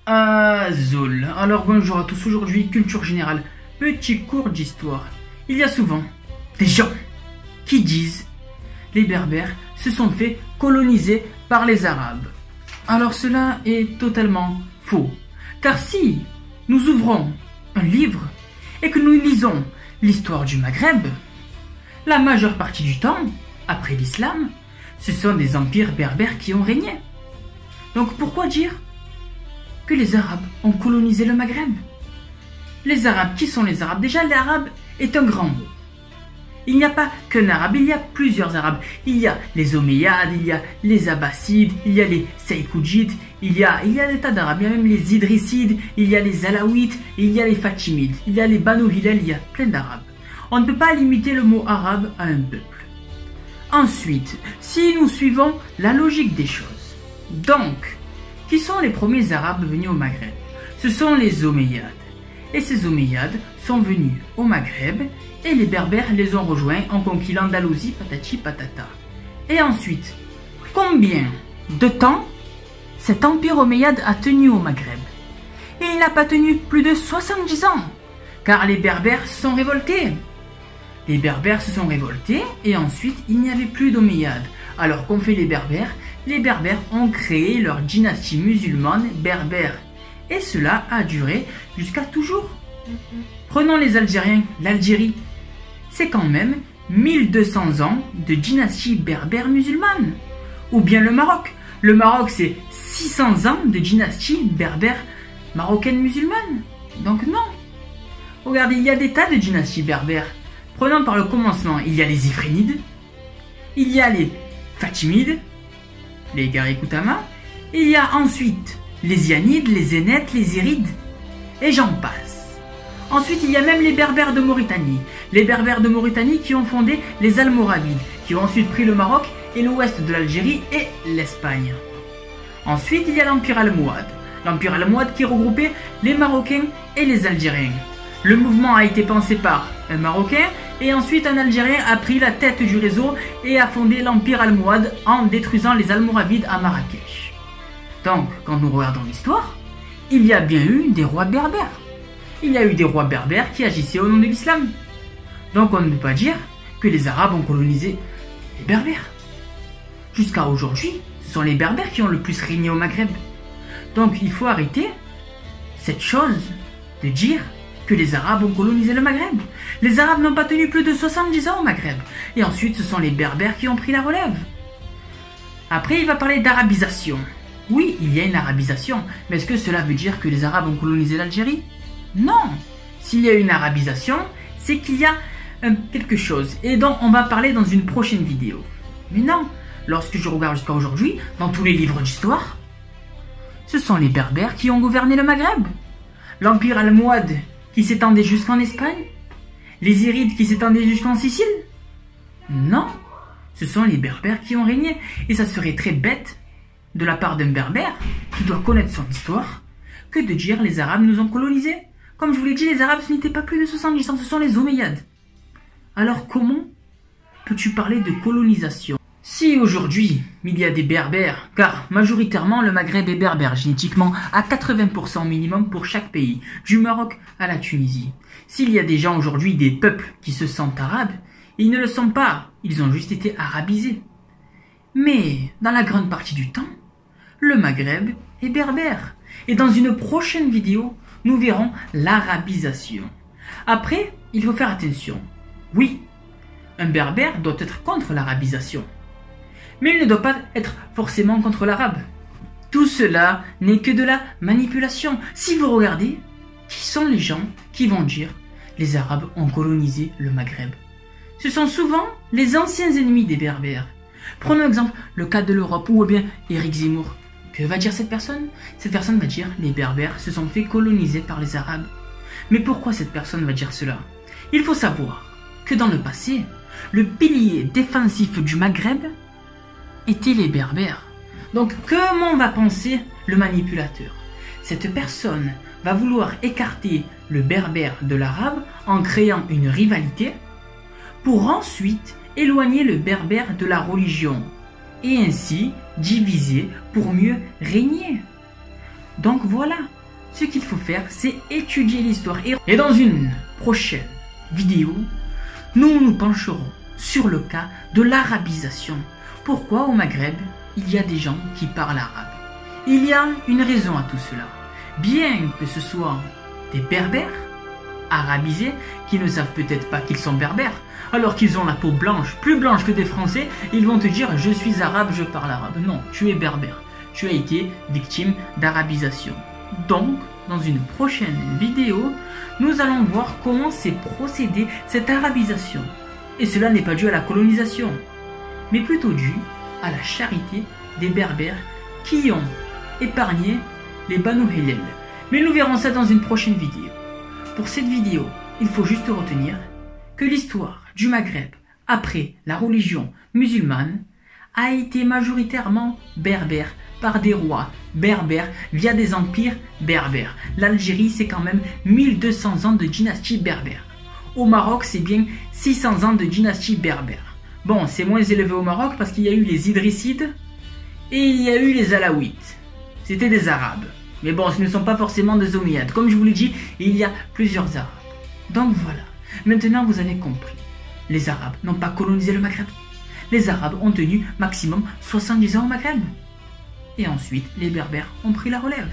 Zol. Alors bonjour à tous, aujourd'hui culture générale, petit cours d'histoire. Il y a souvent des gens qui disent les Berbères se sont fait coloniser par les Arabes. Alors cela est totalement faux. Car si nous ouvrons un livre et que nous lisons l'histoire du Maghreb, la majeure partie du temps, après l'islam, ce sont des empires berbères qui ont régné. Donc pourquoi dire que les Arabes ont colonisé le Maghreb? Les Arabes, qui sont les Arabes? Déjà, l'Arabe est un grand mot. Il n'y a pas qu'un Arabe, il y a plusieurs Arabes. Il y a les Omeyyades, il y a les Abbassides, il y a les Seykoujites, il y a des tas d'Arabes. Il y a même les Idrissides, il y a les Alaouites, il y a les Fatimides, il y a les Banu Hillel, il y a plein d'Arabes. On ne peut pas limiter le mot arabe à un peuple. Ensuite, si nous suivons la logique des choses, donc, qui sont les premiers Arabes venus au Maghreb? Ce sont les Omeyyades. Et ces Omeyyades sont venus au Maghreb et les Berbères les ont rejoints en conquis l'Andalousie, patati patata. Et ensuite, combien de temps cet empire Omeyyade a tenu au Maghreb? Et il n'a pas tenu plus de 70 ans, car les Berbères se sont révoltés. Les Berbères se sont révoltés et ensuite il n'y avait plus d'Omeyyades. Alors qu'ont fait les Berbères? Les Berbères ont créé leur dynastie musulmane berbère. Et cela a duré jusqu'à toujours. Prenons les Algériens, l'Algérie. C'est quand même 1200 ans de dynastie berbère musulmane. Ou bien le Maroc. Le Maroc, c'est 600 ans de dynastie berbère marocaine musulmane. Donc non. Regardez, il y a des tas de dynasties berbères. Prenons par le commencement, il y a les Ifrénides, il y a les Fatimides, les Garikutama, il y a ensuite les Ianides, les Zénètes, les Irides, et j'en passe. Ensuite, il y a même les Berbères de Mauritanie. Les Berbères de Mauritanie qui ont fondé les Almoravides, qui ont ensuite pris le Maroc et l'ouest de l'Algérie et l'Espagne. Ensuite, il y a l'Empire almohade. L'Empire almohade qui regroupait les Marocains et les Algériens. Le mouvement a été pensé par un Marocain et ensuite un Algérien a pris la tête du réseau et a fondé l'Empire almohade en détruisant les Almoravides à Marrakech. Donc, quand nous regardons l'histoire, il y a bien eu des rois berbères. Il y a eu des rois berbères qui agissaient au nom de l'islam. Donc on ne peut pas dire que les Arabes ont colonisé les Berbères. Jusqu'à aujourd'hui, ce sont les Berbères qui ont le plus régné au Maghreb. Donc il faut arrêter cette chose de dire que les Arabes ont colonisé le Maghreb. Les Arabes n'ont pas tenu plus de 70 ans au Maghreb. Et ensuite, ce sont les Berbères qui ont pris la relève. Après, il va parler d'arabisation. Oui, il y a une arabisation, mais est-ce que cela veut dire que les Arabes ont colonisé l'Algérie? Non. S'il y a une arabisation, c'est qu'il y a quelque chose, et dont on va parler dans une prochaine vidéo. Mais non, lorsque je regarde jusqu'à aujourd'hui, dans tous les livres d'histoire, ce sont les Berbères qui ont gouverné le Maghreb. L'Empire almohade qui s'étendait jusqu'en Espagne? Les Irides qui s'étendaient jusqu'en Sicile? Non, ce sont les Berbères qui ont régné. Et ça serait très bête de la part d'un Berbère qui doit connaître son histoire que de dire les Arabes nous ont colonisés. Comme je vous l'ai dit, les Arabes ce n'était pas plus de 70 ans, ce sont les Omeyyades. Alors comment peux-tu parler de colonisation? Si aujourd'hui il y a des Berbères, car majoritairement le Maghreb est berbère génétiquement à 80% minimum pour chaque pays, du Maroc à la Tunisie. S'il y a des gens aujourd'hui, des peuples qui se sentent arabes, ils ne le sont pas, ils ont juste été arabisés. Mais dans la grande partie du temps, le Maghreb est berbère. Et dans une prochaine vidéo, nous verrons l'arabisation. Après, il faut faire attention. Oui, un berbère doit être contre l'arabisation. Mais il ne doit pas être forcément contre l'arabe. Tout cela n'est que de la manipulation. Si vous regardez, qui sont les gens qui vont dire les Arabes ont colonisé le Maghreb? Ce sont souvent les anciens ennemis des Berbères. Prenons exemple le cas de l'Europe ou bien Éric Zemmour. Que va dire cette personne? Cette personne va dire les Berbères se sont fait coloniser par les Arabes. Mais pourquoi cette personne va dire cela? Il faut savoir que dans le passé, le pilier défensif du Maghreb étaient les Berbères. Donc comment va penser le manipulateur? Cette personne va vouloir écarter le Berbère de l'Arabe en créant une rivalité pour ensuite éloigner le Berbère de la religion et ainsi diviser pour mieux régner. Donc voilà, ce qu'il faut faire, c'est étudier l'histoire. Et dans une prochaine vidéo, nous nous pencherons sur le cas de l'arabisation. Pourquoi au Maghreb, il y a des gens qui parlent arabe? Il y a une raison à tout cela. Bien que ce soit des berbères, arabisés, qui ne savent peut-être pas qu'ils sont berbères, alors qu'ils ont la peau blanche, plus blanche que des Français, ils vont te dire « je suis arabe, je parle arabe ». Non, tu es berbère. Tu as été victime d'arabisation. Donc, dans une prochaine vidéo, nous allons voir comment s'est procédée cette arabisation. Et cela n'est pas dû à la colonisation, mais plutôt dû à la charité des berbères qui ont épargné les Banu Hillel. Mais nous verrons ça dans une prochaine vidéo. Pour cette vidéo, il faut juste retenir que l'histoire du Maghreb, après la religion musulmane, a été majoritairement berbère par des rois berbères via des empires berbères. L'Algérie, c'est quand même 1200 ans de dynastie berbère. Au Maroc, c'est bien 600 ans de dynastie berbère. Bon, c'est moins élevé au Maroc parce qu'il y a eu les Idrissides et il y a eu les Alaouites. C'était des Arabes. Mais bon, ce ne sont pas forcément des Omeyyades. Comme je vous l'ai dit, il y a plusieurs Arabes. Donc voilà, maintenant vous avez compris. Les Arabes n'ont pas colonisé le Maghreb. Les Arabes ont tenu maximum 70 ans au Maghreb. Et ensuite, les Berbères ont pris la relève.